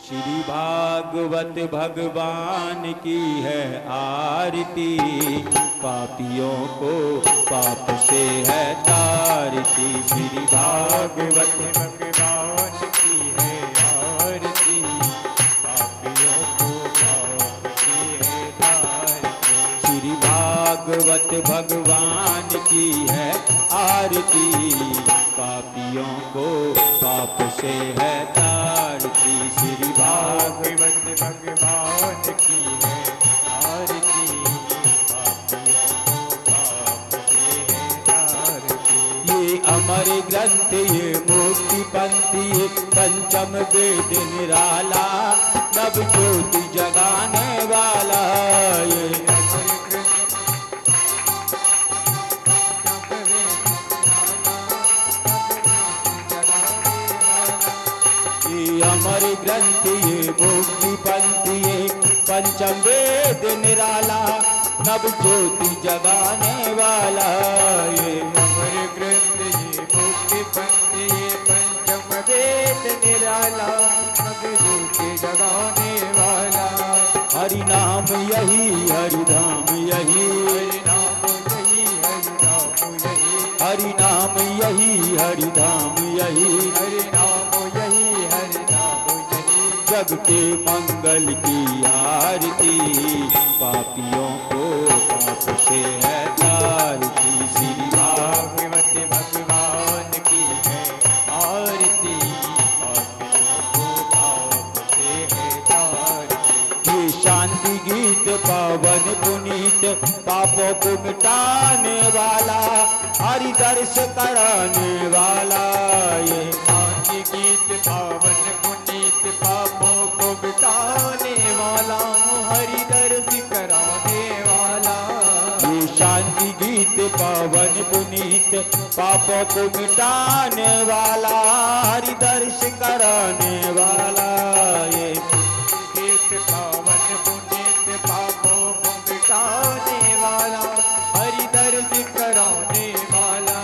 श्री भागवत भगवान की है आरती, पापियों को पाप से है तारती। श्री भागवत भगवान की है आरती, पापियों को पाप से है तारती। श्री भागवत भगवान की है आरती, पापियों को पाप से है तारती। श्री भागवत भगवान की है आरती, पापियों को पाप से है तारती। ये अमर ग्रंथ ये मुक्ति पंथी ये पंचम वेद निराला, नव ज्योति जगाने वाला। ये अमर ग्रंथ ये मुक्ति पंथी ये पंचम वेद निराला, नव ज्योति जगाने वाला। ये अमर ग्रंथ ये मुक्ति पंथी ये पंचम वेद निराला, नव ज्योति जगाने वाला। हरि नाम यही हरि धाम यही, हरि नाम यही हरि नाम यही, हरि नाम यही हरि धाम यही। हरि नाम यही हरि नाम यही। जग के मंगल की आरती, पापियों को पाप से है तारती। श्री भागवत भगवान की है आरती, पापियों को पाप से है तारती। ये शांति गीत पावन पुनीत, पापों को मिटाने वाला, हरि दर्श कराने वाला। ये शांति गीत पावन पुनीत, पापों को मिटाने वाला, हरि दर्श कराने वाला। ये शांति गीत पावन पुनीत, पापों को मिटाने वाला, हरि दर्श कराने वाला। ये गीत पावन पुनीत, पापों को मिटाने वाला, हरि दर्श कराने वाला।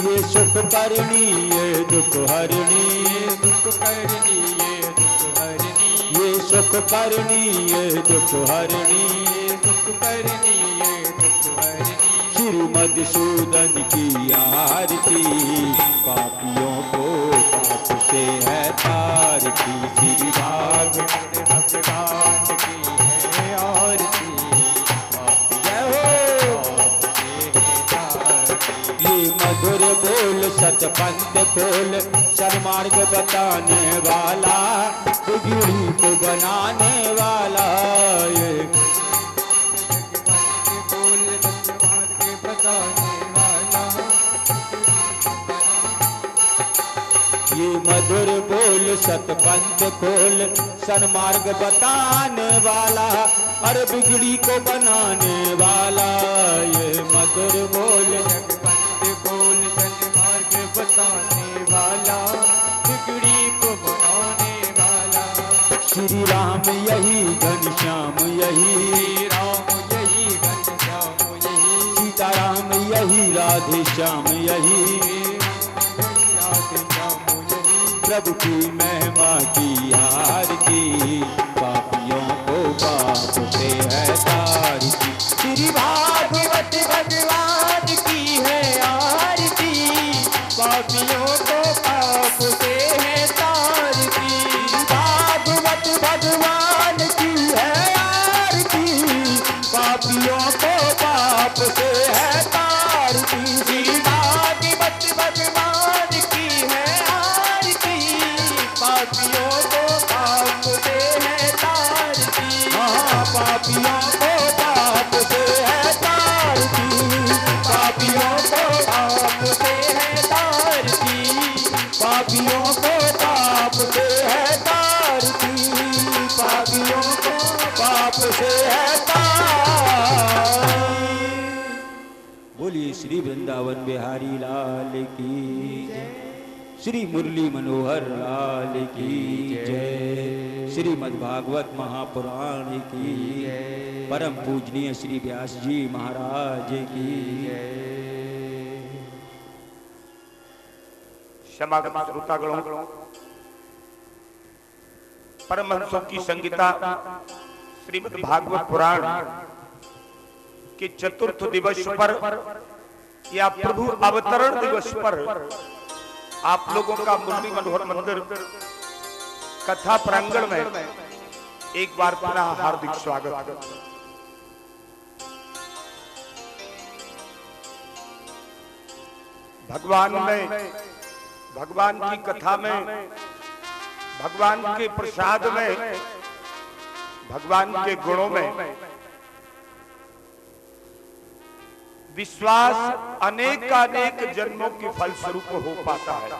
ये सुख करनी ये दुख हरणी, ये दुख करनी ये दुख हरनी, ये सुख करनी ये दुख हरणी। ये दुख करनी ये दुख हरनी। श्री मधुसूदन की आरती, पापियों को पाप से है तारती। श्री भागवत भगवान की है आरती, जय हो। ये मधुर बोल सतपंथ खोल, सन्मार्ग बताने वाला, बिगड़ी को बनाने वाला। ये बोल सतमार्ग बताने वाला, ये मधुर बोल सतपंथ खोल, सन्मार्ग बताने वाला, और बिगड़ी को बनाने वाला। ये मधुर बोल जगवंत बोल सन्मार्ग बताने वाला, बिगड़ी को बनाने वाला। श्री राम यही घनश्याम यही, श्री राम यही घनश्याम यही, सीताराम यही राधे श्याम यही। राधे श्याम यही। प्रभु की महिमा की आरती, पापियों को पाप से है तारती। श्री भागवत भगवान की है आरती, पापियों को पाप से है तारती। भागवत भगवान की है आरती, पापियों को पाप से है तारती। श्री भागवत भगवान की है आरती, पापियों को पाप से है तारती। हाँ, पापियों को पाप से है तारती, पापियों को पाप से है तारती। पापियों को पाप से है तारती, पापियों को पाप से है तारती। बोलिए श्री वृंदावन बिहारी लाल की जय, श्री मुरली मनोहर लाल की जय, श्रीमद् भागवत महापुराण की जय, परम पूजनीय श्री व्यास जी महाराज की जय। क्षमागम श्रोतागणों परमहंसों की संगीता श्रीमद् भागवत पुराण के चतुर्थ दिवस पर या प्रभु अवतरण दिवस पर आप लोगों का मुरली मनोहर मंदिर कथा प्रांगण में एक बार पुनः हार्दिक स्वागत। भगवान में, भगवान की कथा में, भगवान के प्रसाद में, भगवान के गुणों में विश्वास अनेक जन्मों के फलस्वरूप हो पाता है।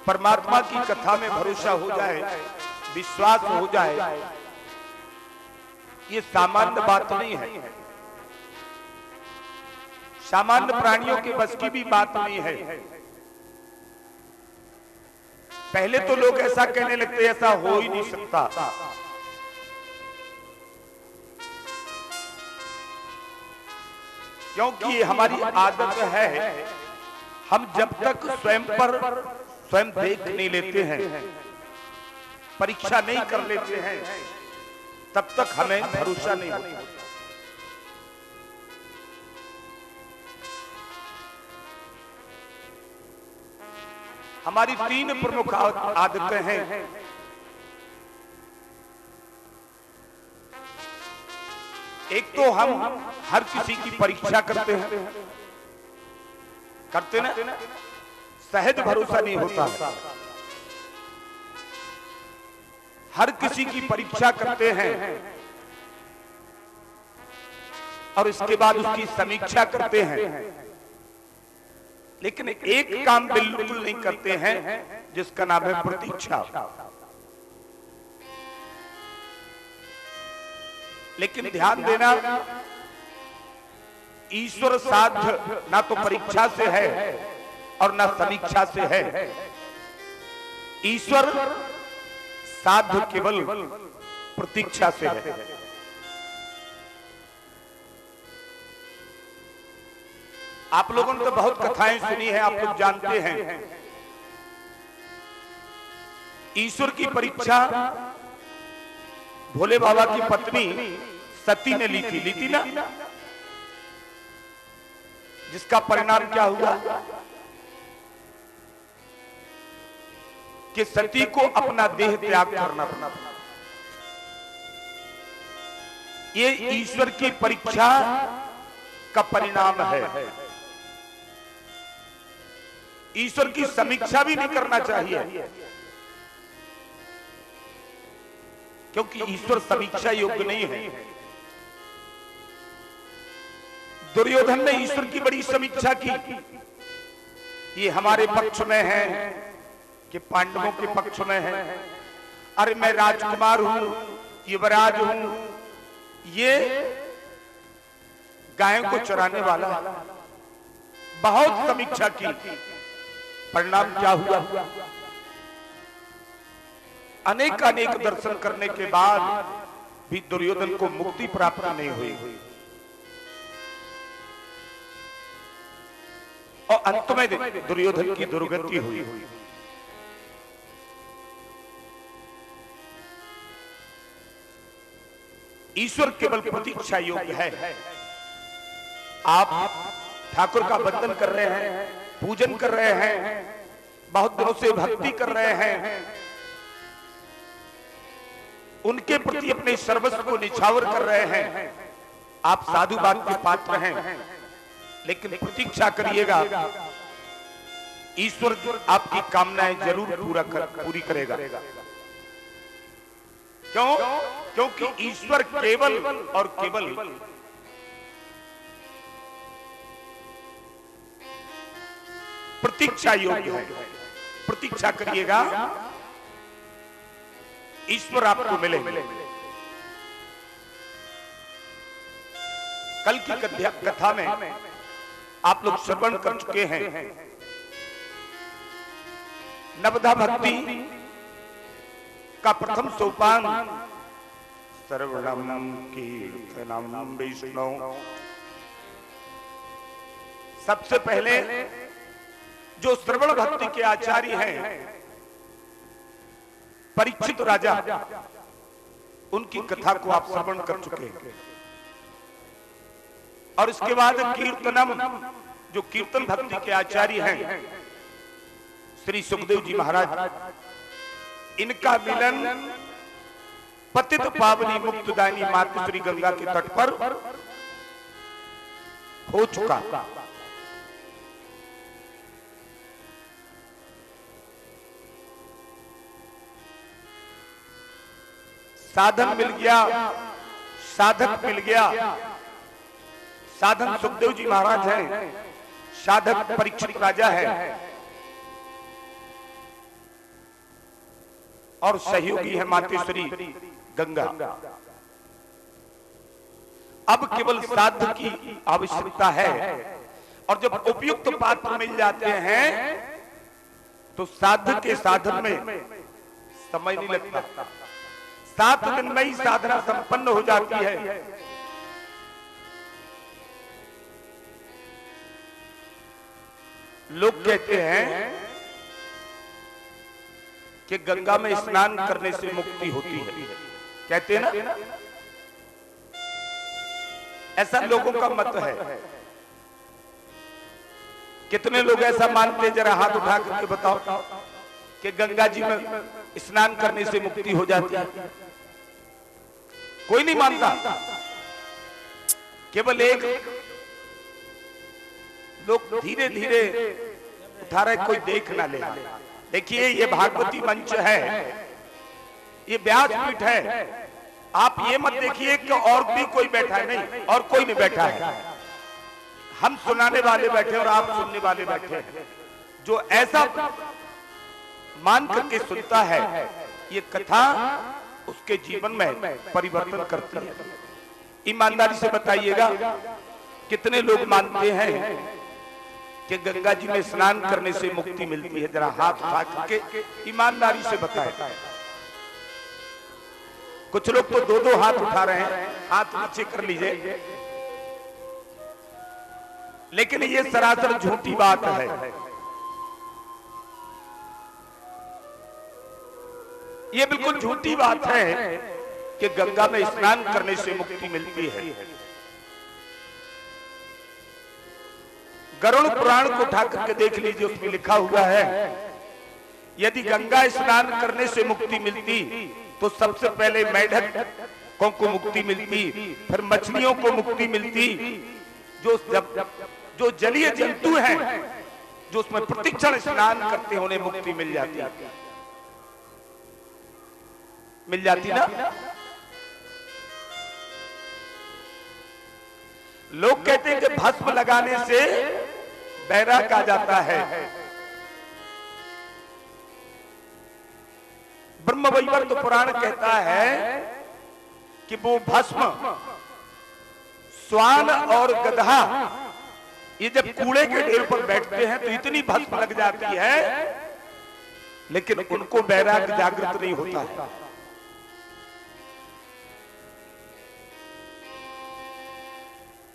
परमात्मा की कथा में भरोसा हो जाए, विश्वास हो जाए, ये सामान्य बात नहीं है, सामान्य प्राणियों के बस की भी बात नहीं है। पहले तो लोग ऐसा कहने लगते ऐसा हो ही नहीं सकता, क्योंकि हमारी आदत है, हम जब तक स्वयं पर स्वयं देख नहीं लेते हैं, परीक्षा नहीं कर लेते हैं, तब तक हमें भरोसा नहीं होता। हमारी तीन प्रमुख आदतें हैं। एक तो हम हर किसी की परीक्षा करते हैं, करते ना, सहज भरोसा नहीं होता। हर किसी की परीक्षा करते हैं और इसके बाद उसकी समीक्षा करते हैं, लेकिन एक काम बिल्कुल नहीं करते हैं जिसका नाम है प्रतीक्षा। लेकिन ध्यान देना, ईश्वर साध्य ना तो परीक्षा से है और ना समीक्षा से है। ईश्वर साध्य केवल प्रतीक्षा से है। आप लोगों ने तो बहुत कथाएं सुनी है, आप लोग जानते हैं ईश्वर की परीक्षा भोले बाबा की पत्नी सती ने ली थी ना, जिसका परिणाम क्या हुआ कि सती को अपना देह त्याग करना पड़ा। ये ईश्वर की परीक्षा का परिणाम है। ईश्वर की समीक्षा भी नहीं करना चाहिए, क्योंकि ईश्वर समीक्षा योग्य नहीं है। दुर्योधन ने ईश्वर की बड़ी समीक्षा की, ये हमारे पक्ष में है कि पांडवों के पक्ष में है। अरे मैं राजकुमार हूं, युवराज हूं, ये गायों को चराने वाला। बहुत समीक्षा की, परिणाम क्या हुआ? अनेक दर्शन करने के बाद भी दुर्योधन को मुक्ति प्राप्त नहीं हुई और अंत में दुर्योधन की दुर्गति हुई। ईश्वर केवल प्रतीक्षा योग्य है। आप ठाकुर का वंदन कर रहे हैं, पूजन कर रहे हैं, बहुत दिनों से भक्ति कर रहे हैं, उनके प्रति अपने सर्वस्व को निछावर कर रहे हैं, आप साधुवाद के पात्र हैं, लेकिन प्रतीक्षा करिएगा, ईश्वर आपकी कामनाएं जरूर पूरी करेगा। क्यों? क्योंकि ईश्वर केवल और केवल प्रतीक्षा योग्य है। प्रतीक्षा करिएगा, ईश्वर आपको मिले। कल की कथा में आप लोग श्रवण कर चुके हैं, नवधा भक्ति का प्रथम सोपान सर्वणम कीर्तनम विष्णु। सबसे पहले जो श्रवण भक्ति के आचार्य हैं परीक्षित राजा, उनकी कथा को आप श्रवण कर चुके हैं। और इसके बाद कीर्तनम, जो कीर्तन भक्ति के आचार्य हैं श्री सुखदेव जी महाराज, इनका मिलन पतित पावनी मुक्तदायिनी मातृ श्री गंगा के तट पर हो चुका। साधन मिल गया, साधक मिल गया। साधन सुखदेव जी महाराज हैं, साधक परीक्षित राजा है और सहयोगी है मातेश्वरी गंगा। अब केवल साध की आवश्यकता है, और जब उपयुक्त पात्र मिल जाते हैं तो साध के साधन में समय नहीं लगता, 7 दिन में ही साधना संपन्न हो जाती है। लोग कहते हैं कि गंगा में स्नान करने से मुक्ति होती है, कहते हैं ना, ऐसा लोगों का मत है। कितने लोग ऐसा मानते हैं, जरा हाथ उठा करके बताओ कि गंगा जी में स्नान करने से मुक्ति हो जाती है? कोई नहीं मानता, केवल एक लोग धीरे धीरे उठा रहे, कोई देख ना ले। देखिए, ये भागवती मंच है, ये व्यासपीठ है। आप ये मत देखिए कि और भी कोई बैठा है, नहीं, और कोई नहीं बैठा है। हम सुनाने वाले बैठे और आप सुनने वाले बैठे हैं। जो ऐसा मान करके सुनता है, ये कथा उसके जीवन में परिवर्तन करती है। ईमानदारी से बताइएगा, कितने लोग मानते हैं कि गंगा जी में स्नान करने से मुक्ति मिलती है? जरा हाथ उठा करके ईमानदारी से बताएं। कुछ लोग तो 2-2 हाथ उठा रहे हैं, हाथ नीचे कर लीजिए। लेकिन ये सरासर झूठी बात है। ये बिल्कुल झूठी बात है कि गंगा में स्नान करने से मुक्ति मिलती है। गरुड़ पुराण को उठा करके देख लीजिए, उसमें लिखा हुआ है, यदि गंगा स्नान करने से मुक्ति मिलती तो सबसे पहले मेढकों को मुक्ति मिलती, फिर मछलियों को मुक्ति मिलती, जो जलीय जंतु हैं, जो उसमें प्रतिक्षण स्नान करते हैं, उन्हें मुक्ति मिल जाती ना। लोग कहते हैं कि भस्म लगाने से बैराग आ जाता है। ब्रह्म वैवर्त पुराण कहता है कि वो भस्म स्वान और गधा, ये जब कूड़े के ढेर पर बैठते हैं तो इतनी भस्म लग जाती है, लेकिन उनको बैराग जागृत नहीं होता है।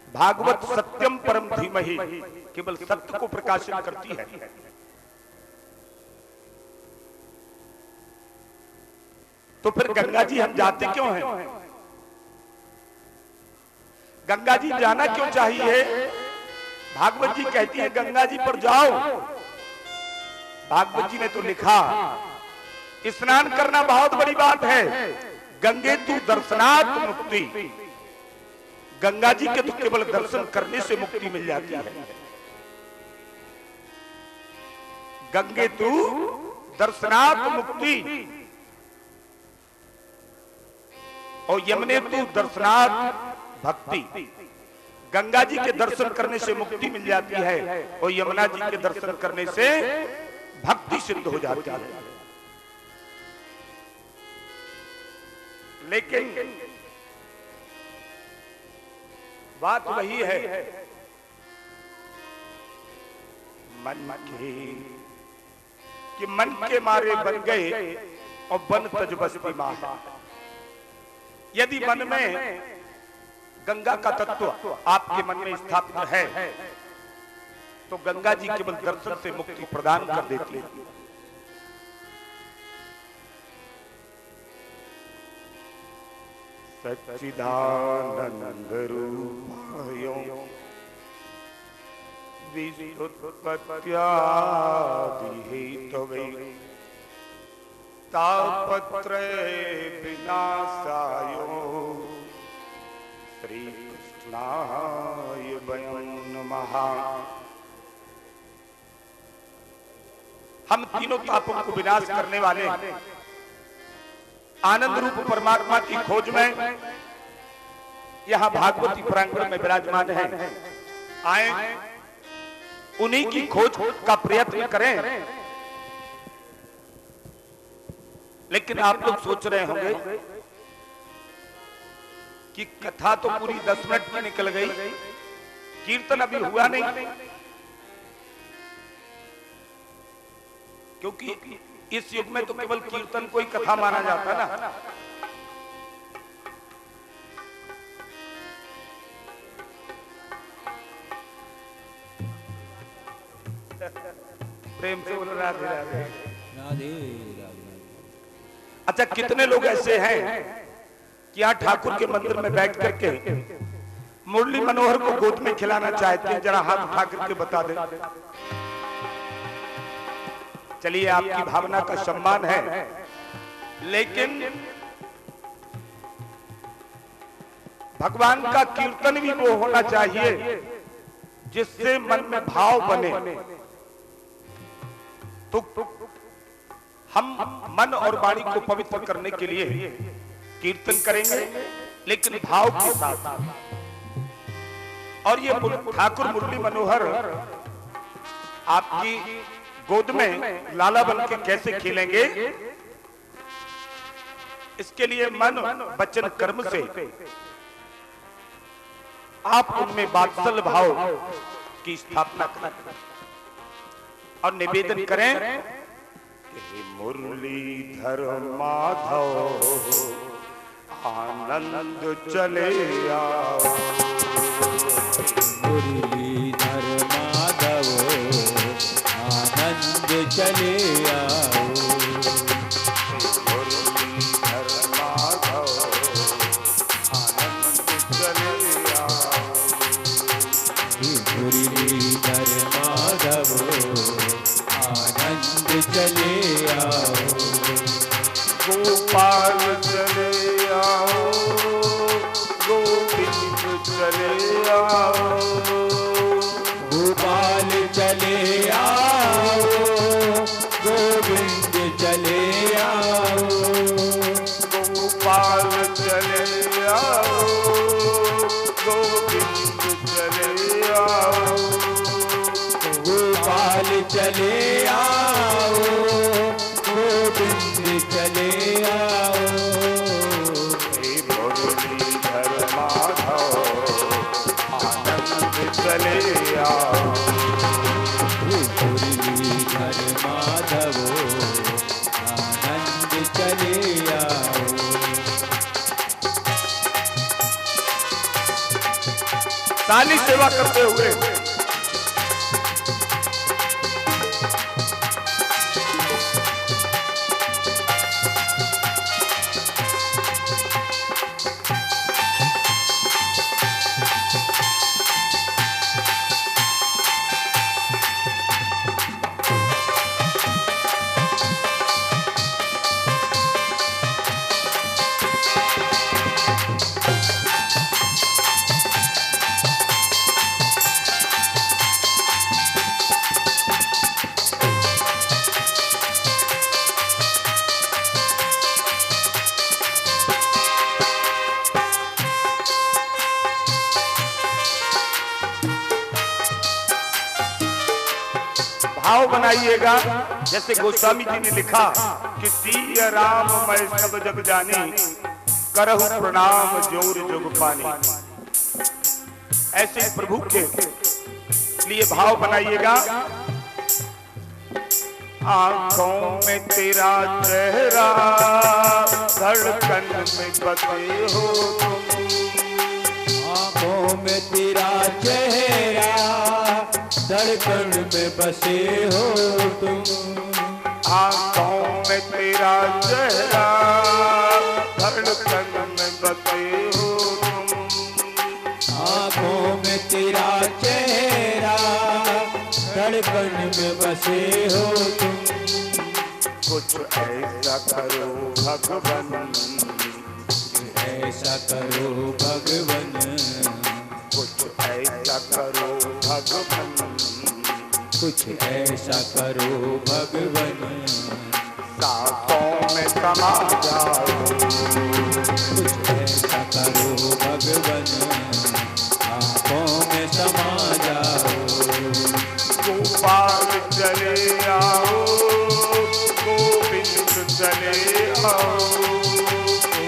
भागवत सत्यम परम धीमहि, केवल सत्य को प्रकाशित करती है। तो फिर गंगा जी हम जाते क्यों हैं? गंगा जी जाना क्यों चाहिए? भागवत जी कहती है गंगा जी पर जाओ। भागवत जी ने तो लिखा, स्नान करना बहुत बड़ी बात है, गंगे तू दर्शनात् मुक्ति। गंगा जी के तो केवल दर्शन करने से मुक्ति मिल जाती है। गंगे तू दर्शनात् मुक्ति और यमुने तू दर्शनात् भक्ति। गंगा जी के दर्शन करने से मुक्ति मिल जाती है और यमुना जी के दर्शन करने से भक्ति सिद्ध हो जाती है। लेकिन बात वही है, मन की कि मन के मारे बन गए और बन तज बस्ती माह। यदि मन में गंगा का तत्व आपके मन में स्थापित है तो गंगा जी केवल दर्शन से मुक्ति प्रदान कर देती है। सच्चिदानंद रूपाय विश्वोत्पत्त्यादि हेतवे तापत्रय विनाशाय श्री कृष्णाय वयं नमः। हम तीनों तापों को विनाश करने वाले आनंद रूप परमात्मा की खोज में यहां भागवती प्रांगण में विराजमान हैं। आए उन्हीं की खोज का प्रयत्न करें। लेकिन आप लोग सोच रहे होंगे कि कथा तो पूरी 10 मिनट में निकल गई, कीर्तन अभी हुआ नहीं, क्योंकि इस युग में तो केवल कीर्तन को ही कथा माना जाता ना। प्रेम से बोलो राधे राधे। राधे। अच्छा, कितने लोग ऐसे हैं कि यहाँ ठाकुर के मंदिर में बैठ करके मुरली मनोहर को गोद में खिलाना चाहते हैं? जरा हाथ उठा करके बता दे। चलिए, आपकी भावना का सम्मान है, लेकिन भगवान का कीर्तन भी वो होना चाहिए जिससे मन में भाव बने। तो हम मन और वाणी को पवित्र करने के लिए कीर्तन करेंगे, लेकिन भाव के साथ। और ये ठाकुर मुरली मनोहर आपकी गोद में लाला बन के कैसे खेलेंगे? इसके लिए मन वचन कर्म से आप उनमें वात्सल्य भाव की स्थापना करें और निवेदन करें कि मुरलीधर माधव आनंद चले आओ। मुरलीधर माधव आनंद चले आओ। मुरलीधर माधव आनंद चले आओ। मुरलीधर माधव आनंद चले आओ। गोपाल चले आओ, गोविंद चले आओ। गोपाल चले आओ, गोविंद चले आओ। गोपाल चले आओ, गोविंद चले आओ। गोपाल चले आओ, गोविंद चले आओ। हे मुरलीधर माधव आनंद चले आओ। मुरलीधर माधव आनंद चले आओ। ताली सेवा करते हुए भाव बनाइएगा। जैसे गोस्वामी जी ने लिखा कि सिया राम मैं सब जग जानी, करहु प्रणाम जोर जोग पानी। ऐसे प्रभु के लिए भाव बनाइएगा। आंखों में तेरा चेहरा, धड़कन में बसे हो तुम। आँखों में तेरा चेहरा, धड़कन में बसे हो तुम। आंखों में तेरा चेहरा, धड़कन में बसे में बसे हो तुम। कुछ ऐसा करो भगवन, ऐसा करो भगवन, कुछ ऐसा करो भगवन, कुछ ऐसा करो भगवन। सांपों में समा जाओ, कुछ ऐसा करो भगवन, आँखों में समा जाओ। गोपाल चले आओ, गोविंद चले आओ,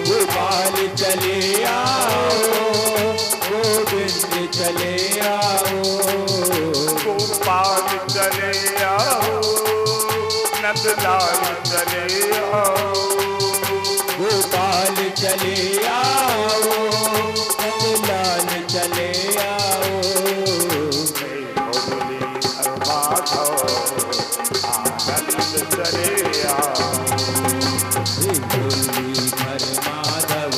गोपाल चले आओ, गोविंद चले आओ। गोपाल चले आओ, नंदलाल चले आओ, गोपाल चले आओ, नंदलाल चले आओ। मुरलीधर माधव आनंद चले आओ, मुरलीधर माधव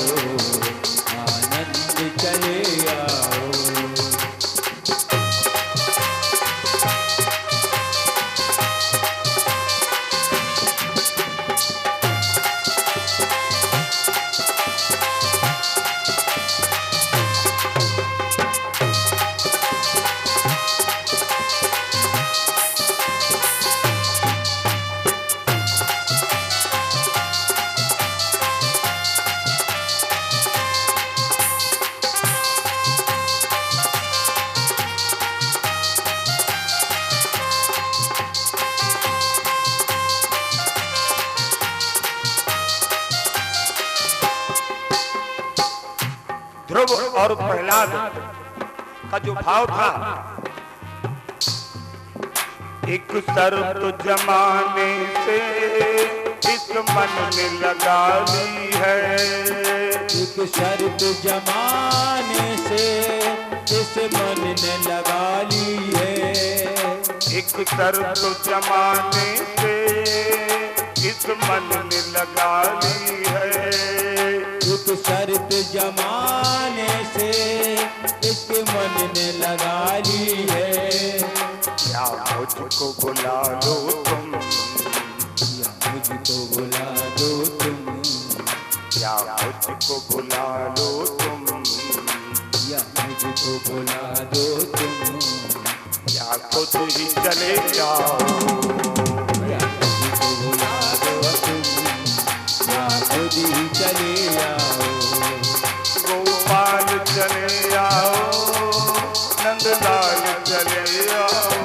आनंद चले आओ। ध्रुव और प्रहलाद का जो भाव था, एक शर्त जमाने से इस मन ने लगा ली है, एक शर्त जमाने से इस मन ने लगा ली है। एक शर्त जमाने से इस मन ने लगा ली है, एक शर्त जमाने से इसके मन ने लगा ली है। क्या मुझको बुला लो तुम, या मुझको बुला दो तुम, क्या मुझको बुला लो तुम, या मुझको बुला दो तुम, या खुद ही चले जाओ, या मुझको बुला दो तुम, या खुद ही चले आओ। गोपाल चले आओ, नंदलाल चले आओ,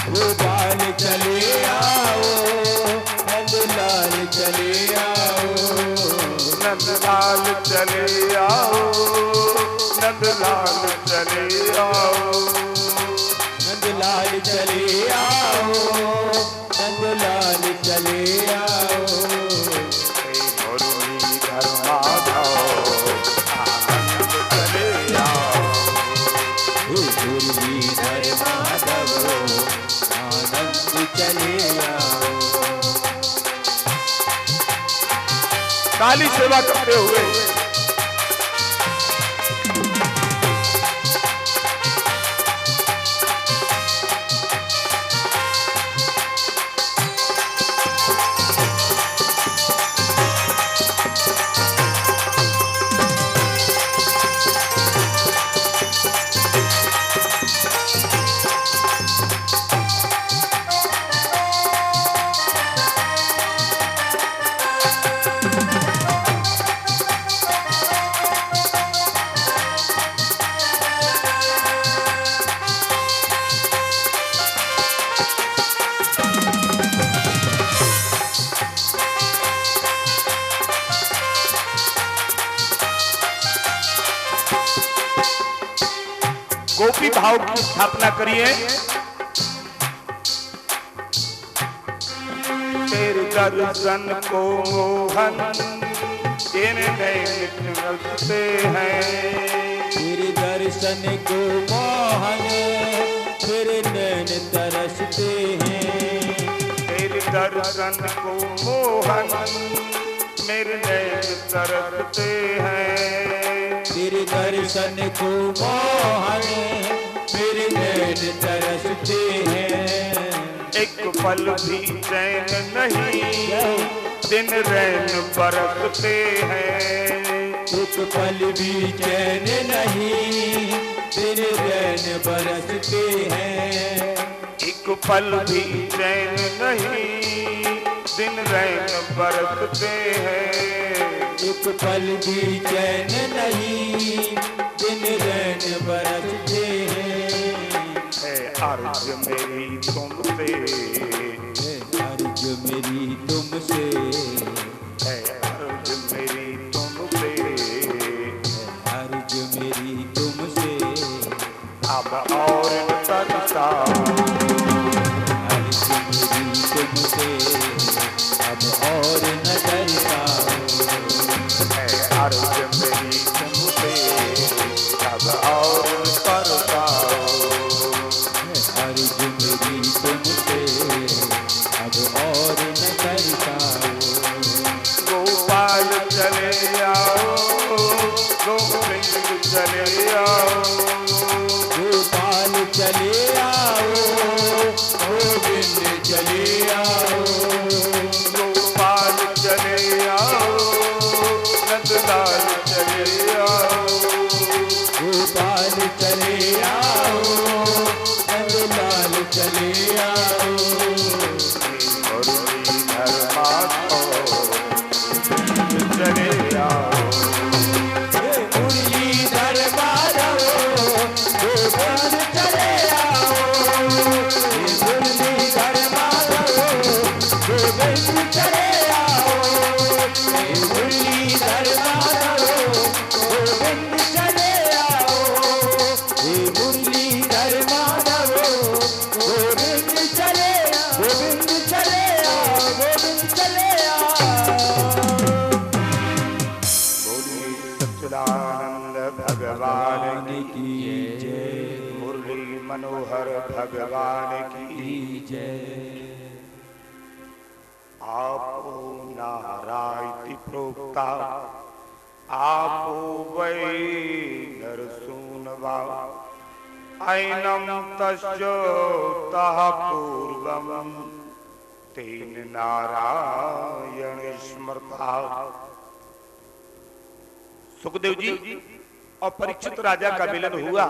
गोपाल चले आओ, नंदलाल चले आओ, नंदलाल चले आओ, नंदलाल चले आओ, नंदलाल चले आओ, नंदलाल चले आओ। मुरलीधर माधव आनंद चले आओ, मुरलीधर माधव आनंद चले आओ। काली सेवा करते हुए गोपी भाव की स्थापना करिए। तेरे दर्शन को मोहन तेरे नैन रखते हैं, तेरे दर्शन को मोहन तेरे नैन तरसते हैं। तेरे दर्शन को मोहन मेरे नैन तरसते हैं, तेरे दर्शन को मोहन मेरे नैन तरसते हैं। पल भी चैन नहीं, दिन रैन बरसते हैं। एक पल भी चैन नहीं, दिन रैन बरसते हैं। एक पल भी चैन नहीं, दिन रैन बरसते हैं। एक पल भी चैन नहीं, दिन रैन बरसते हैं। है अर्ज मेरी तुमसे, है अर्ज मेरी तुमसे, है अर्ज मेरी तुमसे, है अर्ज मेरी तुमसे। अब और न तरसा, अर्ज मेरी तुमसे, अब और न तरसा। है अर्ज मेरी तुमसे, अब और न तरसा। अर्ज मेरी तुमसे, अब और न तरसा। गोपाल चले आओ, गोविंद चले आओ, गोपाल चले आओ, गोविंद चले आओ। गोपाल चले आओ, नंदलाल चले आओ, गोपाल चले आओ, नंदलाल चले आओ। मुरलीधर माधो चले आओ, मुरलीधर माधव गोविंद चले आओ। मुरलीधर माधव गोविंद चले आओ। मुरलीधर माधव गोविंद चले आओ। मुरलीधर माधव गोविंद चले आओ, गोविंद चले आओ, गोविंद चले आओ। बोलिए सच्चिदानंद भगवान की जय, मुरली मनोहर भगवान की। जय। आपो नारायति प्रोक्ता, आपो वै नरसूनवा। ऐनं तस्योतः पूर्वं, तेन नारायण स्मृता। सुखदेव जी और परीक्षित राजा का मिलन हुआ,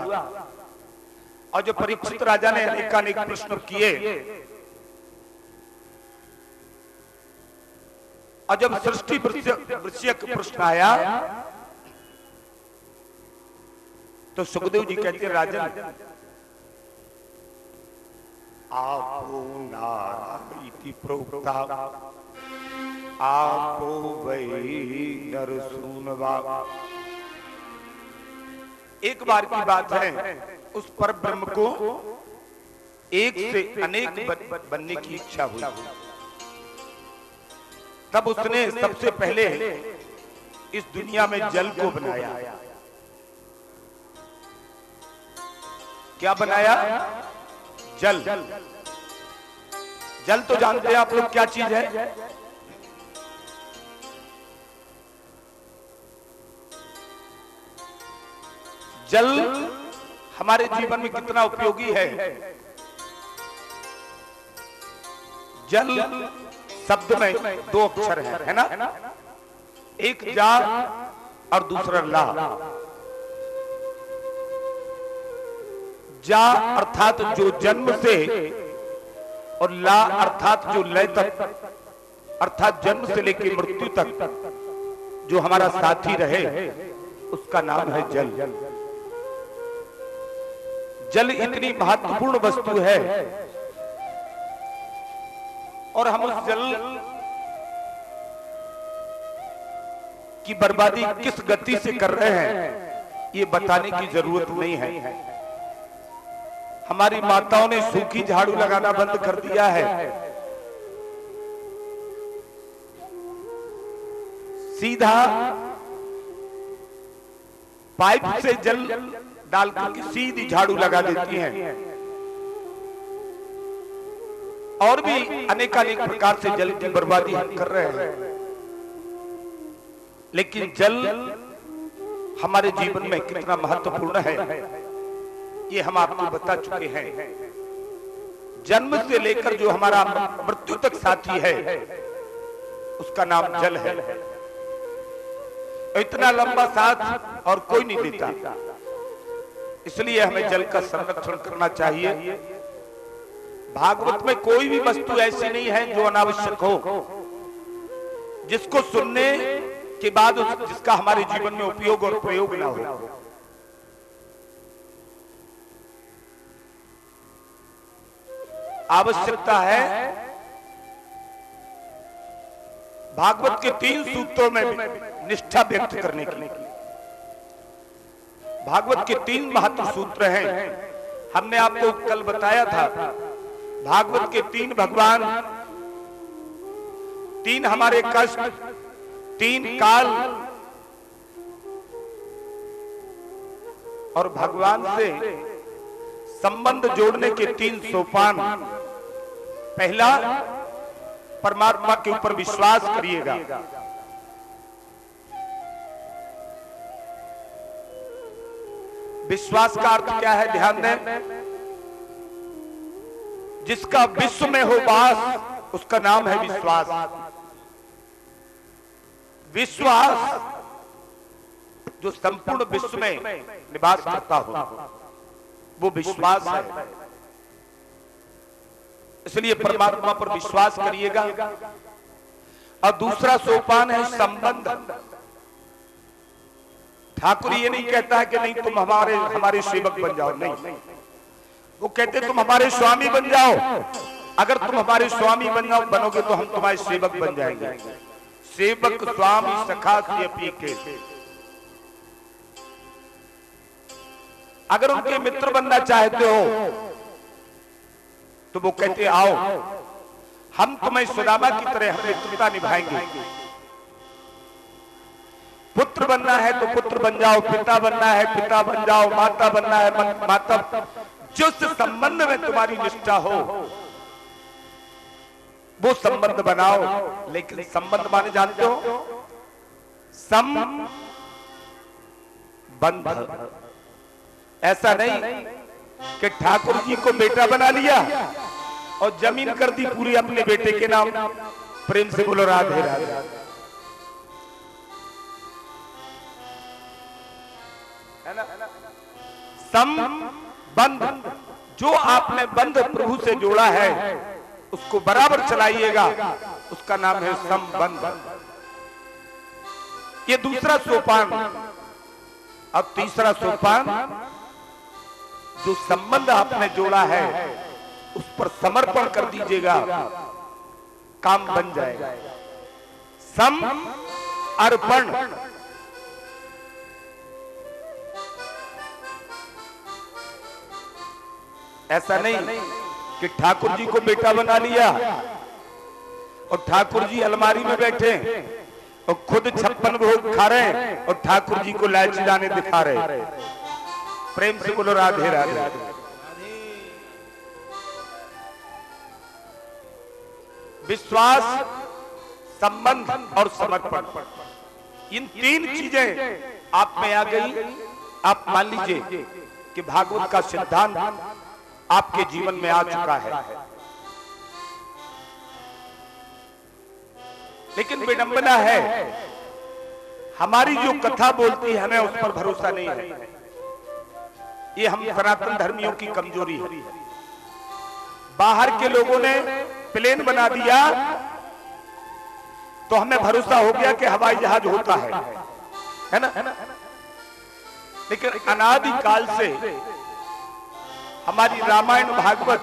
और जो परीक्षित राजा ने अनेकानेक प्रश्न किए, और जब सृष्टि विषयक प्रश्न आया तो सुखदेव जी कहते हैं, राजन आपो नारायति प्रोक्ता, आपो वै नरसूनवा। एक बार की बात है, उस पर ब्रह्म को एक से अनेक बनने की इच्छा हुई। तब उसने सबसे पहले इस दुनिया में जल को बनाया। क्या बनाया? जल। जल तो जानते हैं आप लोग क्या चीज है? जल हमारे जीवन में कितना उपयोगी है। जल शब्द में दो अक्षर है ना? एक जा और दूसरा ला। जा अर्थात जो जन्म से, और ला अर्थात जो लय तक, अर्थात जन्म से लेकर मृत्यु तक जो हमारा साथी रहे, उसका नाम है जल। जल इतनी महत्वपूर्ण वस्तु है, और हम उस जल की बर्बादी किस गति से कर रहे हैं ये बताने की जरूरत नहीं है। हमारी माताओं ने सूखी झाड़ू लगाना बंद कर दिया है, सीधा पाइप से जल डालकर के सीधी झाड़ू लगा देती हैं, और भी अनेकानेक प्रकार से जल की बर्बादी हम कर रहे हैं। लेकिन जल हमारे जीवन में कितना महत्वपूर्ण है ये हम आपको बता चुके हैं। जन्म से लेकर जो हमारा मृत्यु तक साथी है उसका नाम जल है। इतना लंबा साथ और कोई नहीं देता, इसलिए हमें जल का संरक्षण करना चाहिए। भागवत में कोई भी वस्तु ऐसी नहीं है जो अनावश्यक हो, जिसको सुनने के बाद जिसका हमारे जीवन में उपयोग और प्रयोग ना हो। आवश्यकता है भागवत के 3 सूत्रों में निष्ठा व्यक्त करने की। भागवत के 3 महत्व सूत्र हैं। हमने आपको कल बताया था भागवत के 3 भगवान, 3 हमारे कष्ट, 3 काल और भगवान से संबंध जोड़ने के 3 सोपान। पहला, परमात्मा के ऊपर विश्वास करिएगा। विश्वास का अर्थ क्या है, ध्यान दें। जिसका विश्व में हो वास उसका नाम है विश्वास। विश्वास जो संपूर्ण विश्व में निवास करता हो वो विश्वास है। इसलिए परमात्मा पर विश्वास करिएगा। और दूसरा सोपान है संबंध। ठाकुर ये नहीं कहता है कि नहीं तुम हमारे सेवक बन जाओ, नहीं, वो कहते तुम हमारे स्वामी बन जाओ। अगर तुम हमारे स्वामी बनोगे तो हम तुम्हारे सेवक बन जाएंगे। सेवक स्वामी सखा के। अगर उनके मित्र बनना चाहते हो तो वो कहते आओ हम तुम्हें सुदामा की तरह हम मित्रता निभाएंगे। पुत्र बनना है तो पुत्र बन जाओ, पिता बनना है पिता बन जाओ, माता बनना है माता। जिस संबंध में तुम्हारी निष्ठा हो वो संबंध बनाओ। लेकिन संबंध माने जानते हो, बंध। ऐसा नहीं कि ठाकुर जी को बेटा बना लिया और जमीन कर दी पूरी अपने बेटे के नाम। प्रेम से बोलो राधे राधे। है ना? संबंध, जो आपने बंध प्रभु से जोड़ा है उसको बराबर चलाइएगा, उसका नाम है संबंध। ये दूसरा सोपान। अब तीसरा सोपान, जो संबंध आपने जोड़ा है उस पर समर्पण कर दीजिएगा, काम बन जाएगा। समर्पण। ऐसा नहीं कि ठाकुर जी को बेटा बना लिया और ठाकुर जी अलमारी में बैठे और खुद 56 भोग खा रहे हैं और ठाकुर जी को लालची दाने दिखा रहे। प्रेम से बोलो राधे राधे। विश्वास, संबंध और समर्पण, इन 3 चीजें आप में आ गई। आप मान लीजिए कि भागवत का सिद्धांत आपके जीवन में आ चुका है। लेकिन विडंबना है, हमारी जो कथा बोलती है हमें उस पर भरोसा नहीं है। ये हम सनातन धर्मियों की कमजोरी है। बाहर के लोगों ने प्लेन बना दिया तो हमें भरोसा हो गया कि हवाई जहाज होता है ना? लेकिन अनादि काल से हमारी रामायण भागवत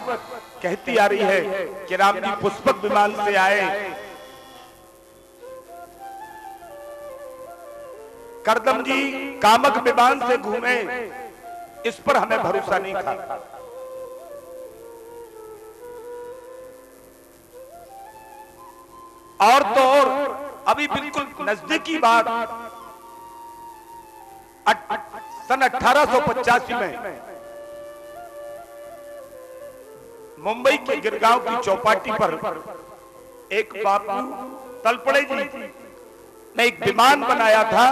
कहती आ रही है कि राम जी पुष्पक विमान से आए, करदम जी कामक विमान से घूमे। इस पर हमें भरोसा नहीं था। और तो और अभी बिल्कुल नजदीकी बात, सन 1885 में मुंबई के गिरगांव की चौपाटी पर एक बापू तलपड़े जी ने एक विमान बनाया था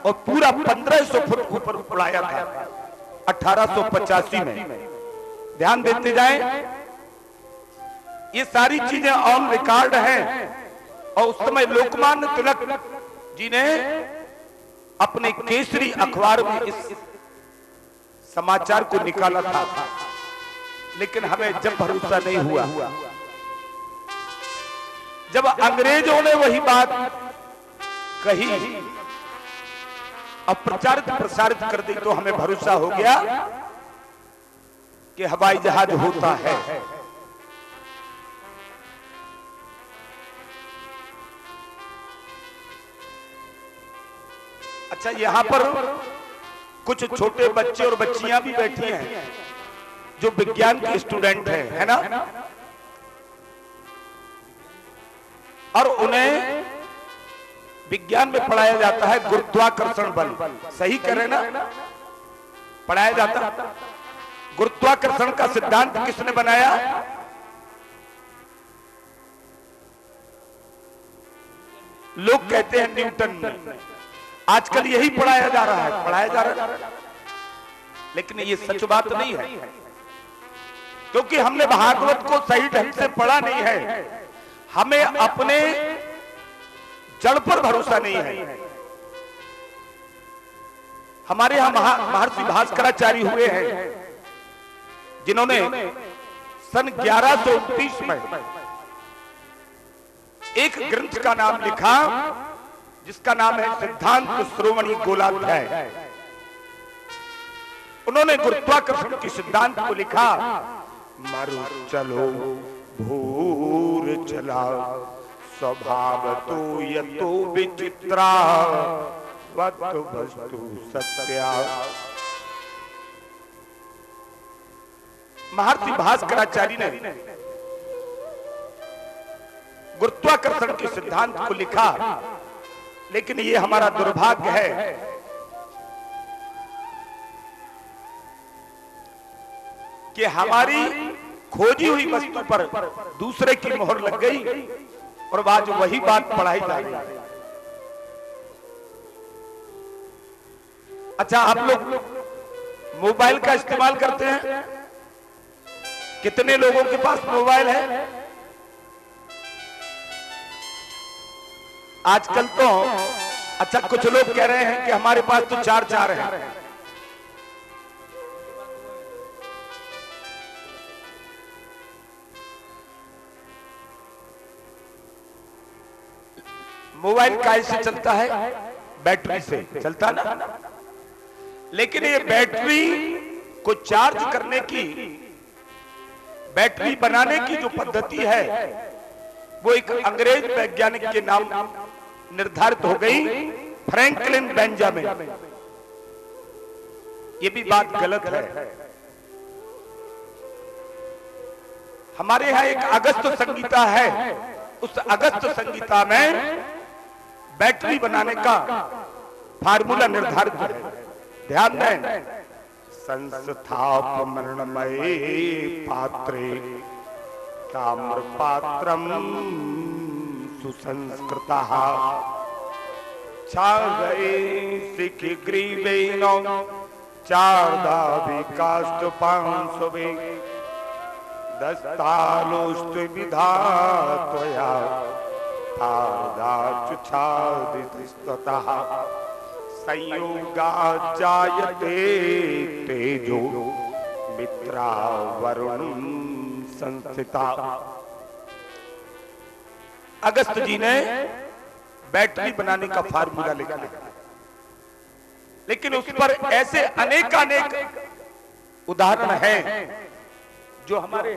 और पूरा 1500 फुट ऊपर उड़ाया था 1885 में। ध्यान देते जाएं, ये सारी चीजें ऑन रिकॉर्ड हैं। और उस समय लोकमान्य तिलक जी ने अपने केसरी अखबार में इस समाचार को निकाला था, लेकिन हमें जब भरोसा नहीं हुआ, जब अंग्रेजों ने वही बात कही और प्रचारित प्रसारित कर दी, तो हमें भरोसा हो गया कि हवाई जहाज होता है। अच्छा, यहां पर कुछ छोटे बच्चे और बच्चियां भी बैठी हैं जो विज्ञान के स्टूडेंट हैं, है ना? और उन्हें विज्ञान में पढ़ाया जाता है गुरुत्वाकर्षण बल। सही कह रहे ना? पढ़ाया जाता। गुरुत्वाकर्षण का सिद्धांत किसने बनाया? लोग कहते हैं न्यूटन ने। आजकल यही पढ़ाया जा रहा है, लेकिन ये सच बात नहीं है, क्योंकि हमने भागवत को सही ढंग से पढ़ा नहीं है। हमें अपने जड़ पर भरोसा नहीं है। हमारे यहां महर्षि भास्कराचार्य हुए हैं, जिन्होंने सन 1129 में एक ग्रंथ का नाम लिखा, जिसका नाम है सिद्धांत श्रोमणी गोलाध्याय। उन्होंने गुरुत्वाकर्षण के सिद्धांत को लिखा। मरु चलो भूर चला, स्वभाव तो यतो विचित्रा, वत वस्तु सत्या। महर्षि भास्कराचार्य ने गुरुत्वाकर्षण के सिद्धांत को लिखा, लेकिन ये हमारा दुर्भाग्य है कि हमारी खोजी हुई वस्तु पर दूसरे की मोहर लग गई और आज वही बात पढ़ाई जा रही है। अच्छा, आप लोग मोबाइल का इस्तेमाल करते हैं? कितने लोगों के पास मोबाइल है? आजकल तो अच्छा, कुछ लोग कह रहे हैं कि हमारे पास तो चार हैं। मोबाइल कैसे चलता है? बैटरी से चलता ना। लेकिन ये बैटरी को चार्ज करने की, बैटरी बनाने की जो पद्धति है, वो एक अंग्रेज वैज्ञानिक के नाम निर्धारित हो गई, फ्रैंकलिन बेंजामिन। ये भी बात गलत है। हमारे यहां एक अगस्त संगीता है, उस अगस्त संगीता में बैटरी बनाने का फार्मूला निर्धारित है। ध्यान दें। संस्थाप मरणमये पात्रे ताम्र पात्रम सुसंस्कृतः छागए सिखि ग्रीवेनो चार्दाभिकाष्टपांशवे दस्तालोष्ट विधात्वया तार्दाचुच्छादितस्ततः संयोगात् जायते तेजो मित्रा वरुण संस्थिता। अगस्त जी ने बैटरी बनाने का फार्मूला लिखा, लेकिन उस पर ऐसे अनेकानेक उदाहरण हैं जो हमारे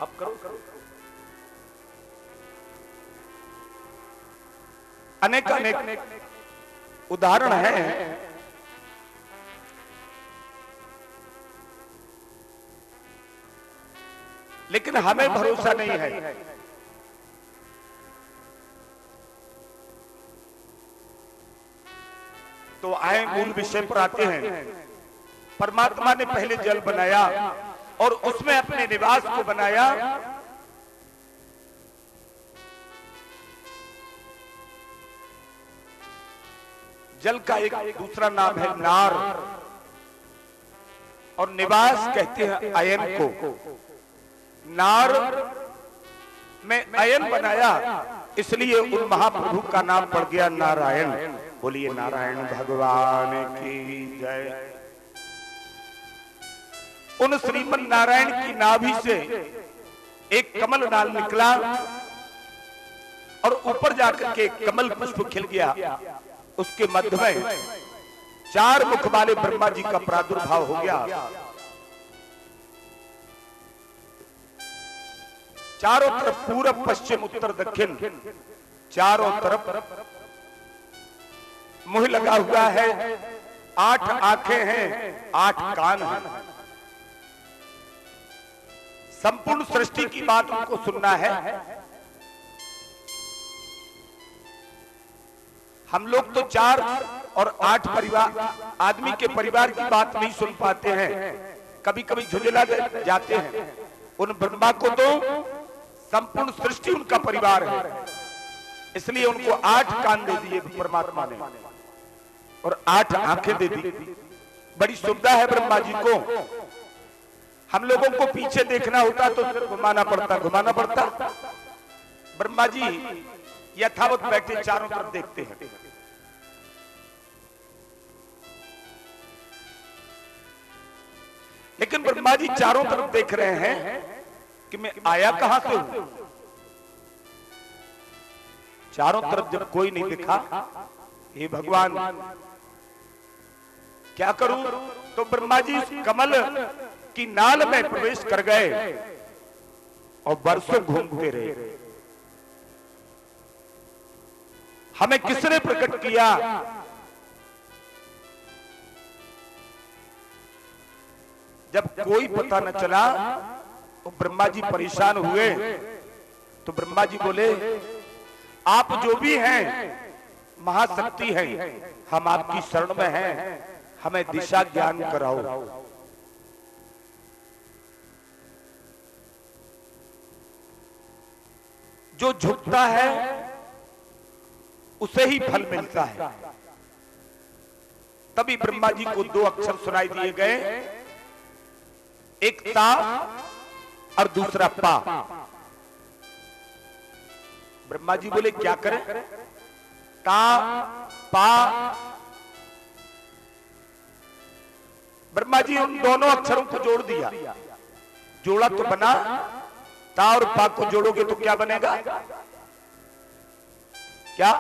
अब करो अनेकानेक उदाहरण हैं, लेकिन हमें भरोसा नहीं है। तो आए मूल विषय पर आते हैं। परमात्मा ने पहले जल बनाया और उसमें अपने निवास को बनाया। जल का एक दूसरा नाम है नार, और निवास कहते हैं अयन को। नार में अयन बनाया, इसलिए उन महाप्रभु का नाम पड़ गया नारायण। बोलिए नारायण भगवान की जय। उन श्रीमन नारायण की नाभि से एक कमल नाल निकला और ऊपर जाकर के एक कमल पुष्प खिल गया। उसके मध्य में 4 मुख वाले ब्रह्मा जी का प्रादुर्भाव हो गया। चारों तरफ पूरब पश्चिम उत्तर दक्षिण चारों तरफ मुंह लगा हुआ है, 8 आंखें हैं, 8 कान हैं। संपूर्ण सृष्टि की बात उनको सुनना है। हम लोग तो 4 और 8 परिवार आदमी के परिवार की बात नहीं सुन पाते हैं, कभी कभी झुंझला जाते हैं। उन ब्रह्मा को तो संपूर्ण सृष्टि उनका परिवार है, इसलिए उनको 8 कान दे दिए परमात्मा ने और 8 आंखें दे दी। बड़ी सुविधा है ब्रह्मा जी को। हम लोगों को पीछे देखना होता तो सिर घुमाना पड़ता। ब्रह्मा जी यथावत बैठे चारों तरफ देखते हैं। लेकिन ब्रह्मा जी चारों तरफ देख रहे हैं कि मैं आया कहां से हूं। चारों तरफ जब कोई नहीं दिखा, हे भगवान क्या करूं, तो ब्रह्मा जी कमल की नाल में प्रवेश कर गए और बरसों घूमते रहे। हमें किसने प्रकट किया? जब कोई पता न चला तो ब्रह्मा जी परेशान हुए। तो ब्रह्मा जी बोले, आप जो भी हैं महाशक्ति हैं, हम आपकी शरण में हैं, हमें दिशा ज्ञान कराओ। जो झुकता है उसे ही फल मिलता है। तभी ब्रह्मा जी को 2 अक्षर सुनाई दिए गए, एक ता और दूसरा पा। ब्रह्मा जी बोले क्या करें? ता पा। ब्रह्मा जी उन दोनों अक्षरों को जोड़ दिया। जोड़ा तो बना, ता और पा को जोड़ोगे तो क्या बनेगा? क्या?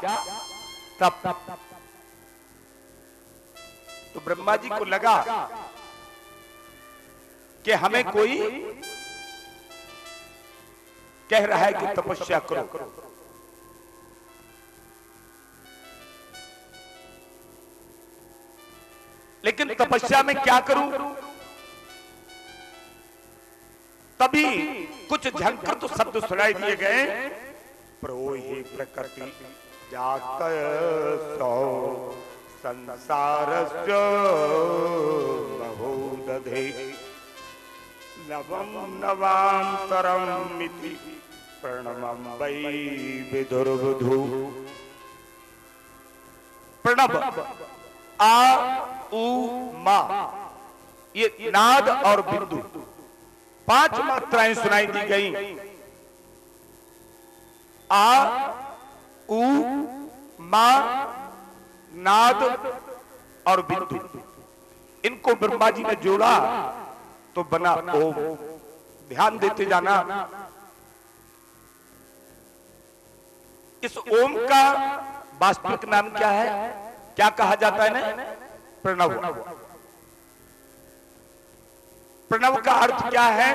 तप। तो ब्रह्मा जी को लगा कि हमें कोई कह रहा है कि तपस्या करो। लेकिन तपस्या में क्या करूं? तभी कुछ झंकर तो शब्द सुनाई दिए गए, प्रोहि प्रकृति जात सौ संसारस्य बहुदधे नवम नवांतरम इति प्रणवम वै विदुर्बुधु। प्रणव आ उ मा, ये नाद और बिंदु 5 मात्राएं सुनाई दी गई। आ उ मा नाद और बिंदु, इनको ब्रह्मा जी ने जोड़ा तो बना ओम। ध्यान देते जाना, इस ओम का वास्तविक नाम क्या है? क्या कहा जाता है ना? प्रणव। प्रणव का अर्थ क्या है?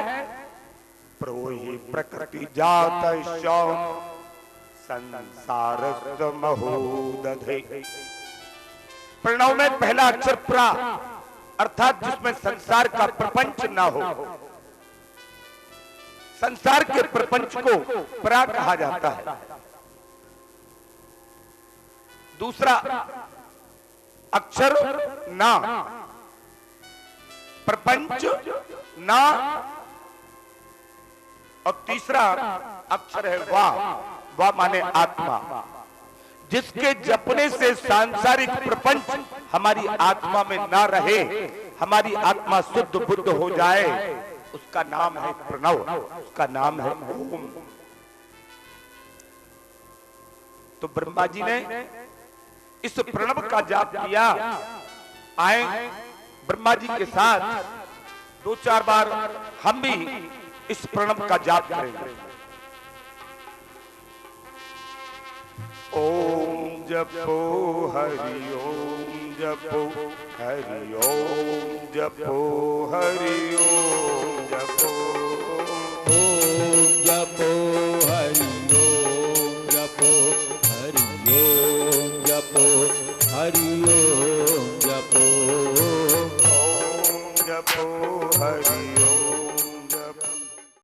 प्रोहि प्रकृति जात संसारस्य महोदधे। प्रणव में पहला अक्षर प्रा, अर्थात जिसमें संसार का प्रपंच ना हो। संसार के प्रपंच को प्रा कहा जाता है। दूसरा अक्षर ना, प्रपंच ना, और तीसरा अक्षर है वाह। वाह माने आत्मा। जिसके जपने से सांसारिक प्रपंच हमारी आत्मा में ना रहे, हमारी आत्मा शुद्ध बुद्ध हो जाए, उसका नाम है प्रणव, उसका नाम है ओम। तो ब्रह्मा जी ने इस प्रणव का जाप किया। आए ब्रह्मा जी के साथ 2-4 बार हम भी इस प्रणव का जाप करेंगे। ओम जपो हरि ओम जपो हरि ओम जपो हरि ओम जपो ओम जपो हरि ओम जपो हरि ओम जपो हरि ओम जपो ओम जपो हरि ओम